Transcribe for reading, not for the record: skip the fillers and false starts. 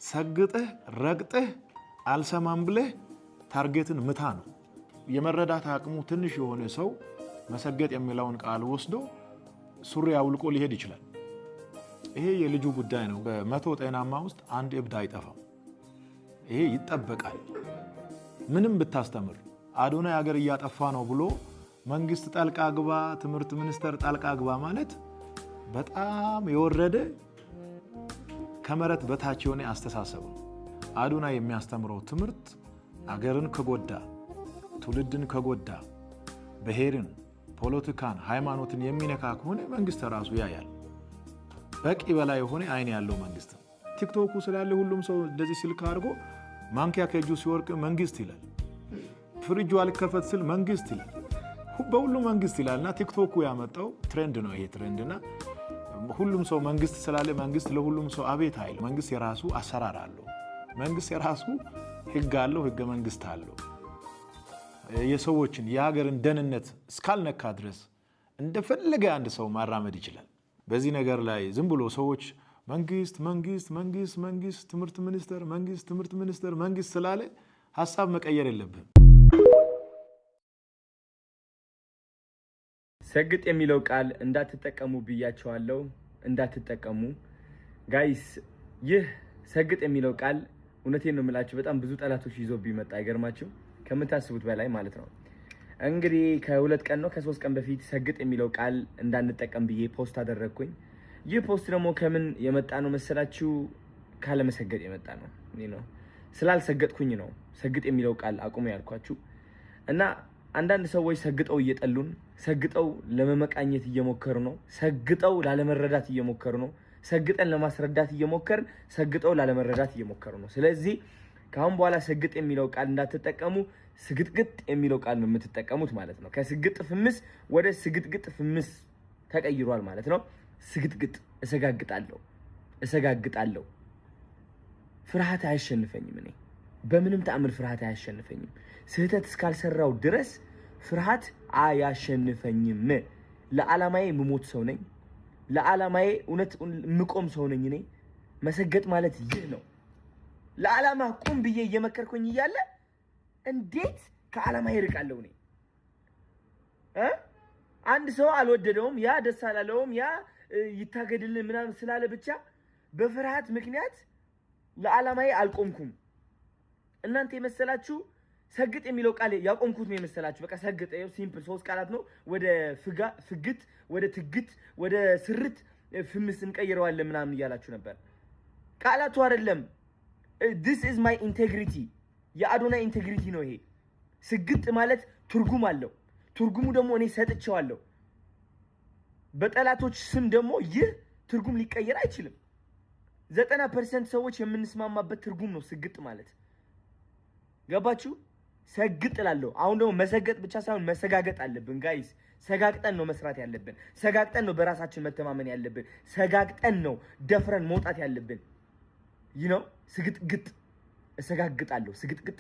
ሰግጠህ ረግጠህ አልሰማም ብለህ ታርጌትን ምታ ነው። የመረዳት አቅሙ ትንሽ የሆነ ሰው መሰገጥ የሚለውን ቃል ወስዶ ሱሪ አውልቆ ሊሄድ ይችላል። ይሄ የልጁ ጉዳይ ነው። በመቶ ጤናማ ውስጥ አንድ እብድ አይጠፋም። ይሄ ይጠበቃል። ምንም ብታስተምር አዶናይ ሀገር እያጠፋ ነው ብሎ መንግስት ጣልቃ ግባ፣ ትምህርት ሚኒስቴር ጣልቃ ግባ ማለት በጣም የወረደ ከመሬት በታች የሆነ አስተሳሰብ ነው። አዶናይ የሚያስተምረው ትምህርት አገርን ከጎዳ፣ ትውልድን ከጎዳ፣ ብሔርን፣ ፖለቲካን፣ ሃይማኖትን የሚነካ ከሆነ መንግስት ራሱ ያያል። በቂ በላይ የሆነ አይን ያለው መንግስት ነው። ቲክቶኩ ስላለ ሁሉም ሰው እንደዚህ ስልክ አድርጎ ማንኪያ ከእጁ ሲወርቅ መንግስት ይላል። ፍሪጁ አልከፈት ስል መንግስት ይላል። በሁሉ መንግስት ይላልና ቲክቶኩ ያመጣው ትሬንድ ነው። ይሄ ትሬንድና ሁሉም ሰው መንግስት ስላለ መንግስት ለሁሉም ሰው አቤት አይል። መንግስት የራሱ አሰራር አለው። መንግስት የራሱ ህግ አለው፣ ህገ መንግስት አለው። የሰዎችን የሀገርን ደህንነት እስካልነካ ድረስ እንደፈለገ አንድ ሰው ማራመድ ይችላል። በዚህ ነገር ላይ ዝም ብሎ ሰዎች መንግስት መንግስት መንግስት መንግስት ትምህርት ሚኒስቴር መንግስት ትምህርት ሚኒስቴር መንግስት ስላለ ሐሳብ መቀየር የለብህም። ሰግጥ የሚለው ቃል እንዳትጠቀሙ ብያቸዋለሁ። እንዳትጠቀሙ ጋይስ። ይህ ሰግጥ የሚለው ቃል እውነቴን ነው የምላችሁ በጣም ብዙ ጠላቶች ይዞ ቢመጣ አይገርማችሁ? ከምታስቡት በላይ ማለት ነው። እንግዲህ ከ2 ቀን ነው ከ3 ቀን በፊት ሰግጥ የሚለው ቃል እንዳንጠቀም ብዬ ፖስት አደረግኩኝ። ይህ ፖስት ደግሞ ከምን የመጣ ነው መሰላችሁ? ካለመሰገጥ የመጣ ነው። ስላልሰገጥኩኝ ነው ሰግጥ የሚለው ቃል አቁሙ ያልኳችሁ። እና አንዳንድ ሰዎች ሰግጠው እየጠሉን፣ ሰግጠው ለመመቃኘት እየሞከሩ ነው፣ ሰግጠው ላለመረዳት እየሞከሩ ነው፣ ሰግጠን ለማስረዳት እየሞከርን ሰግጠው ላለመረዳት እየሞከሩ ነው። ስለዚህ ካሁን በኋላ ሰግጥ የሚለው ቃል እንዳትጠቀሙ፣ ስግጥግጥ የሚለው ቃል ነው የምትጠቀሙት ማለት ነው። ከስግጥ ፍምስ ወደ ስግጥግጥ ፍምስ ተቀይሯል ማለት ነው። ስግጥግጥ እሰጋግጣለሁ። ፍርሃት አያሸንፈኝም። እኔ በምንም ተአምር ፍርሃት አያሸንፈኝም። ስህተት እስካልሰራው ድረስ ፍርሃት አያሸንፈኝም። ለዓላማዬ የምሞት ሰው ነኝ። ለዓላማዬ እውነት የምቆም ሰው ነኝ። እኔ መሰገጥ ማለት ይህ ነው። ለዓላማ ቁም ብዬ እየመከርኩኝ እያለ እንዴት ከዓላማ ይርቃለሁ? እኔ አንድ ሰው አልወደደውም፣ ያ ደስ አላለውም፣ ያ ይታገድልን ምናምን ስላለ ብቻ በፍርሃት ምክንያት ለዓላማዬ አልቆምኩም። እናንተ የመሰላችሁ ሰግጥ የሚለው ቃል ያቆምኩት ነው የመሰላችሁ? በቃ ሰግጥ ይኸው ሲምፕል 3 ቃላት ነው። ወደ ፍግት፣ ወደ ትግት፣ ወደ ስርት ፍምስ እንቀይረዋለን ምናምን እያላችሁ ነበር። ቃላቱ አይደለም። this is my integrity የአዶናይ ኢንቴግሪቲ ነው ይሄ። ስግጥ ማለት ትርጉም አለው። ትርጉሙ ደግሞ እኔ ሰጥቼዋለሁ። በጠላቶች ስም ደግሞ ይህ ትርጉም ሊቀየር አይችልም። 90% ሰዎች የምንስማማበት ትርጉም ነው ስግጥ ማለት። ገባችሁ? ሰግጥ እላለሁ። አሁን ደግሞ መሰገጥ ብቻ ሳይሆን መሰጋገጥ አለብን ጋይስ። ሰጋግጠን ነው መስራት ያለብን። ሰጋግጠን ነው በራሳችን መተማመን ያለብን። ሰጋግጠን ነው ደፍረን መውጣት ያለብን። ስግጥግጥ እሰጋግጣለሁ። ስግጥግጥ